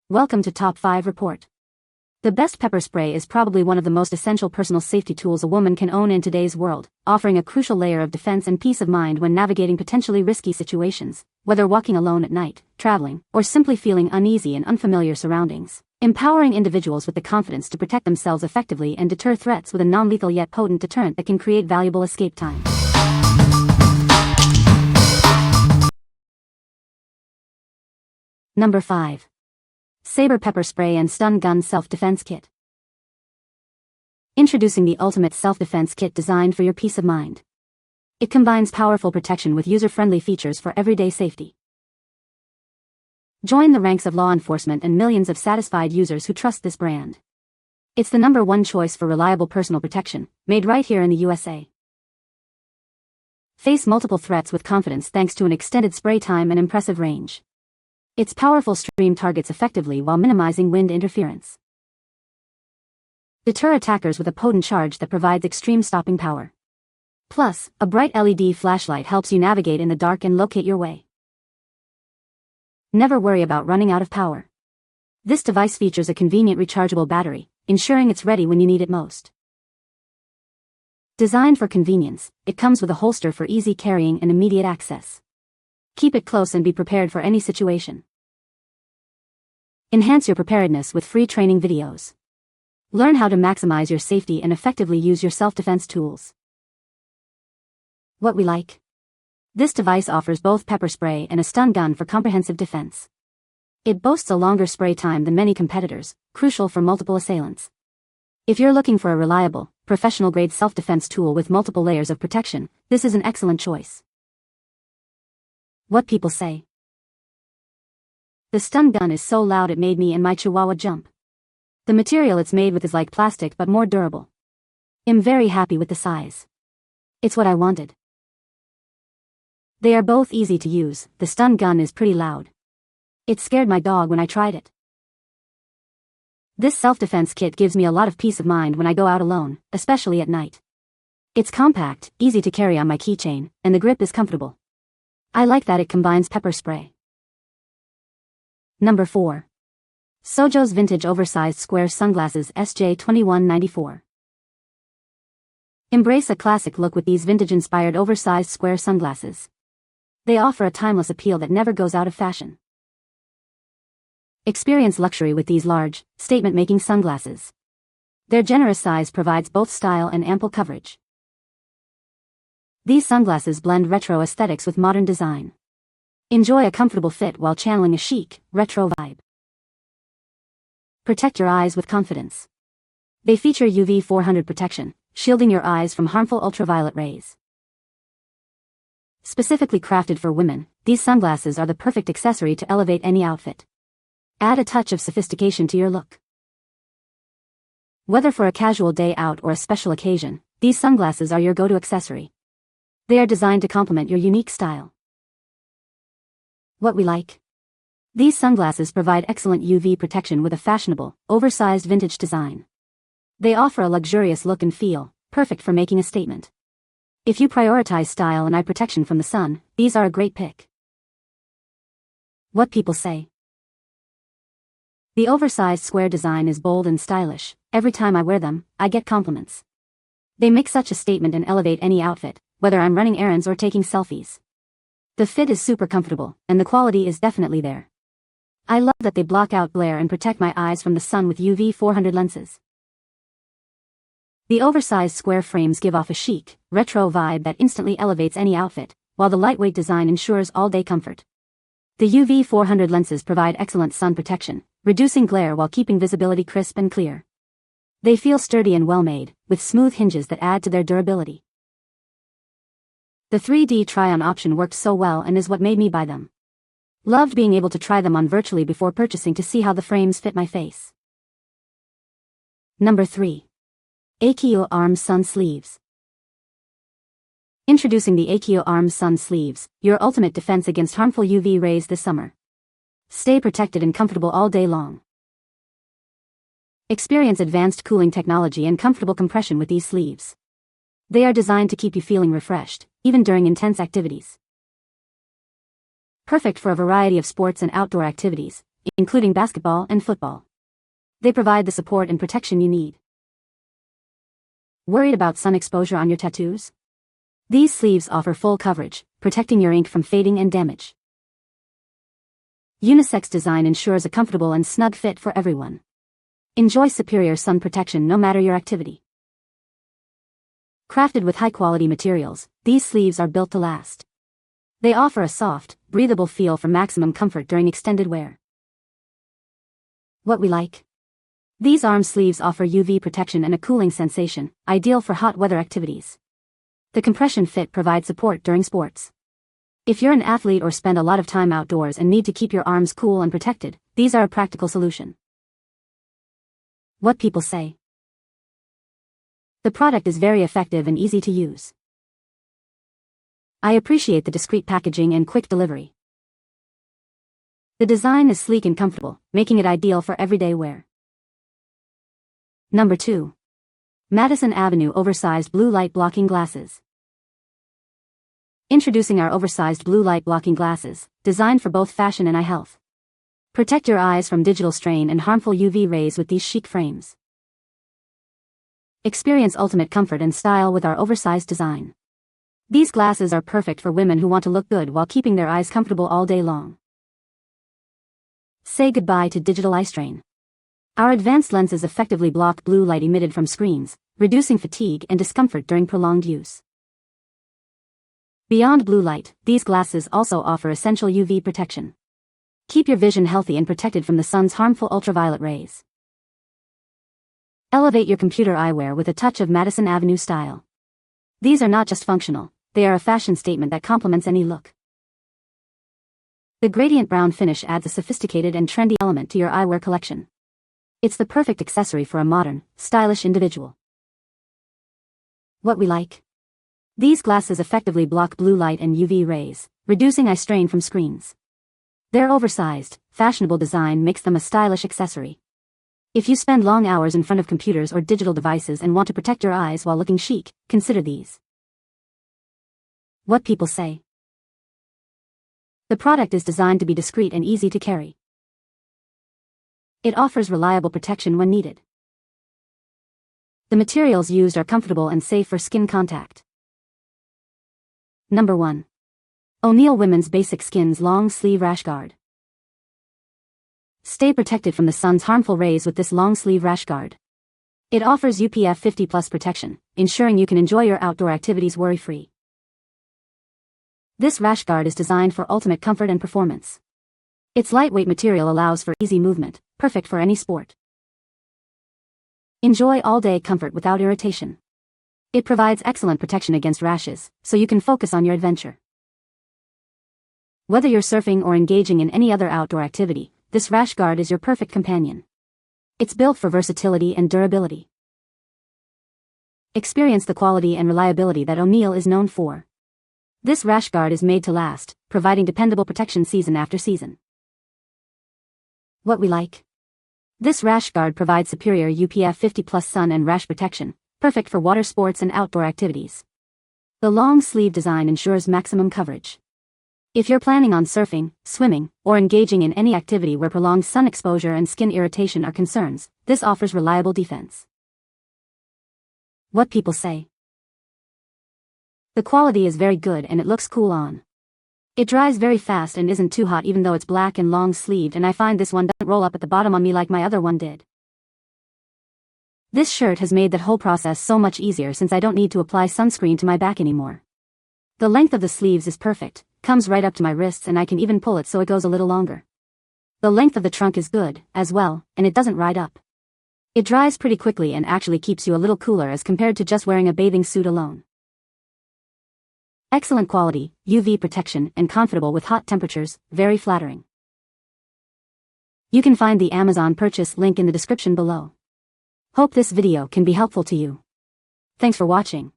Welcome to Top 5 Report. The best pepper spray is probably one of the most essential personal safety tools a woman can own in today's world, offering a crucial layer of defense and peace of mind when navigating potentially risky situations, whether walking alone at night, traveling, or simply feeling uneasy in unfamiliar surroundings. Empowering individuals with the confidence to protect themselves effectively and deter threats with a non-lethal yet potent deterrent that can create valuable escape time. Number 5. SABRE Pepper Spray and Stun Gun Self-Defense Kit. Introducing the ultimate self-defense kit designed for your peace of mind. It combines powerful protection with user-friendly features for everyday safety. Join the ranks of law enforcement and millions of satisfied users who trust this brand. It's the #1 choice for reliable personal protection, made right here in the USA. Face multiple threats with confidence thanks to an extended spray time and impressive range. Its powerful stream targets effectively while minimizing wind interference. Deter attackers with a potent charge that provides extreme stopping power. Plus, a bright LED flashlight helps you navigate in the dark and locate your way. Never worry about running out of power. This device features a convenient rechargeable battery, ensuring it's ready when you need it most. Designed for convenience, it comes with a holster for easy carrying and immediate access. Keep it close and be prepared for any situation. Enhance your preparedness with free training videos. Learn how to maximize your safety and effectively use your self-defense tools. What we like. This device offers both pepper spray and a stun gun for comprehensive defense. It boasts a longer spray time than many competitors, crucial for multiple assailants. If you're looking for a reliable, professional-grade self-defense tool with multiple layers of protection, this is an excellent choice. What people say. The stun gun is so loud it made me and my chihuahua jump. The material it's made with is like plastic but more durable. I'm very happy with the size. It's what I wanted. They are both easy to use. The stun gun is pretty loud. It scared my dog when I tried it. This self-defense kit gives me a lot of peace of mind when I go out alone, especially at night. It's compact, easy to carry on my keychain, and the grip is comfortable. I like that it combines pepper spray. Number 4. SOJOS Vintage Oversized Square Sunglasses SJ2194. Embrace a classic look with these vintage-inspired oversized square sunglasses. They offer a timeless appeal that never goes out of fashion. Experience luxury with these large, statement-making sunglasses. Their generous size provides both style and ample coverage. These sunglasses blend retro aesthetics with modern design. Enjoy a comfortable fit while channeling a chic, retro vibe. Protect your eyes with confidence. They feature UV 400 protection, shielding your eyes from harmful ultraviolet rays. Specifically crafted for women, these sunglasses are the perfect accessory to elevate any outfit. Add a touch of sophistication to your look. Whether for a casual day out or a special occasion, these sunglasses are your go-to accessory. They are designed to complement your unique style. What we like. These sunglasses provide excellent UV protection with a fashionable, oversized vintage design. They offer a luxurious look and feel, perfect for making a statement. If you prioritize style and eye protection from the sun, these are a great pick. What people say. The oversized square design is bold and stylish. Every time I wear them, I get compliments. They make such a statement and elevate any outfit, whether I'm running errands or taking selfies. The fit is super comfortable, and the quality is definitely there. I love that they block out glare and protect my eyes from the sun with UV 400 lenses. The oversized square frames give off a chic, retro vibe that instantly elevates any outfit, while the lightweight design ensures all-day comfort. The UV 400 lenses provide excellent sun protection, reducing glare while keeping visibility crisp and clear. They feel sturdy and well-made, with smooth hinges that add to their durability. The 3D try-on option worked so well and is what made me buy them. Loved being able to try them on virtually before purchasing to see how the frames fit my face. Number 3. Achiou Arm Sun Sleeves. Introducing the Achiou Arm Sun Sleeves, your ultimate defense against harmful UV rays this summer. Stay protected and comfortable all day long. Experience advanced cooling technology and comfortable compression with these sleeves. They are designed to keep you feeling refreshed, even during intense activities. Perfect for a variety of sports and outdoor activities, including basketball and football. They provide the support and protection you need. Worried about sun exposure on your tattoos? These sleeves offer full coverage, protecting your ink from fading and damage. Unisex design ensures a comfortable and snug fit for everyone. Enjoy superior sun protection no matter your activity. Crafted with high-quality materials, these sleeves are built to last. They offer a soft, breathable feel for maximum comfort during extended wear. What we like? These arm sleeves offer UV protection and a cooling sensation, ideal for hot weather activities. The compression fit provides support during sports. If you're an athlete or spend a lot of time outdoors and need to keep your arms cool and protected, these are a practical solution. What people say. The product is very effective and easy to use. I appreciate the discreet packaging and quick delivery. The design is sleek and comfortable, making it ideal for everyday wear. Number 2. Madison Avenue Oversized Blue Light Blocking Glasses. Introducing our oversized blue light blocking glasses, designed for both fashion and eye health. Protect your eyes from digital strain and harmful UV rays with these chic frames. Experience ultimate comfort and style with our oversized design. These glasses are perfect for women who want to look good while keeping their eyes comfortable all day long. Say goodbye to digital eye strain. Our advanced lenses effectively block blue light emitted from screens, reducing fatigue and discomfort during prolonged use. Beyond blue light, these glasses also offer essential UV protection. Keep your vision healthy and protected from the sun's harmful ultraviolet rays. Elevate your computer eyewear with a touch of Madison Avenue style. These are not just functional, they are a fashion statement that complements any look. The gradient brown finish adds a sophisticated and trendy element to your eyewear collection. It's the perfect accessory for a modern, stylish individual. What we like? These glasses effectively block blue light and UV rays, reducing eye strain from screens. Their oversized, fashionable design makes them a stylish accessory. If you spend long hours in front of computers or digital devices and want to protect your eyes while looking chic, consider these. What people say. The product is designed to be discreet and easy to carry. It offers reliable protection when needed. The materials used are comfortable and safe for skin contact. Number 1. O'Neill Women's Basic Skins Long Sleeve Rashguard. Stay protected from the sun's harmful rays with this long sleeve Rashguard. It offers UPF 50+ protection, ensuring you can enjoy your outdoor activities worry-free. This Rashguard is designed for ultimate comfort and performance. Its lightweight material allows for easy movement, perfect for any sport. Enjoy all-day comfort without irritation. It provides excellent protection against rashes, so you can focus on your adventure. Whether you're surfing or engaging in any other outdoor activity, this Rashguard is your perfect companion. It's built for versatility and durability. Experience the quality and reliability that O'Neill is known for. This Rashguard is made to last, providing dependable protection season after season. What we like? This Rashguard provides superior UPF 50+ sun and rash protection, perfect for water sports and outdoor activities. The long sleeve design ensures maximum coverage. If you're planning on surfing, swimming, or engaging in any activity where prolonged sun exposure and skin irritation are concerns, this offers reliable defense. What people say. The quality is very good and it looks cool on. It dries very fast and isn't too hot even though it's black and long sleeved, and I find this one doesn't roll up at the bottom on me like my other one did. This shirt has made that whole process so much easier since I don't need to apply sunscreen to my back anymore. The length of the sleeves is perfect, comes right up to my wrists, and I can even pull it so it goes a little longer. The length of the trunk is good, as well, and it doesn't ride up. It dries pretty quickly and actually keeps you a little cooler as compared to just wearing a bathing suit alone. Excellent quality, UV protection, and comfortable with hot temperatures, very flattering. You can find the Amazon purchase link in the description below. Hope this video can be helpful to you. Thanks for watching.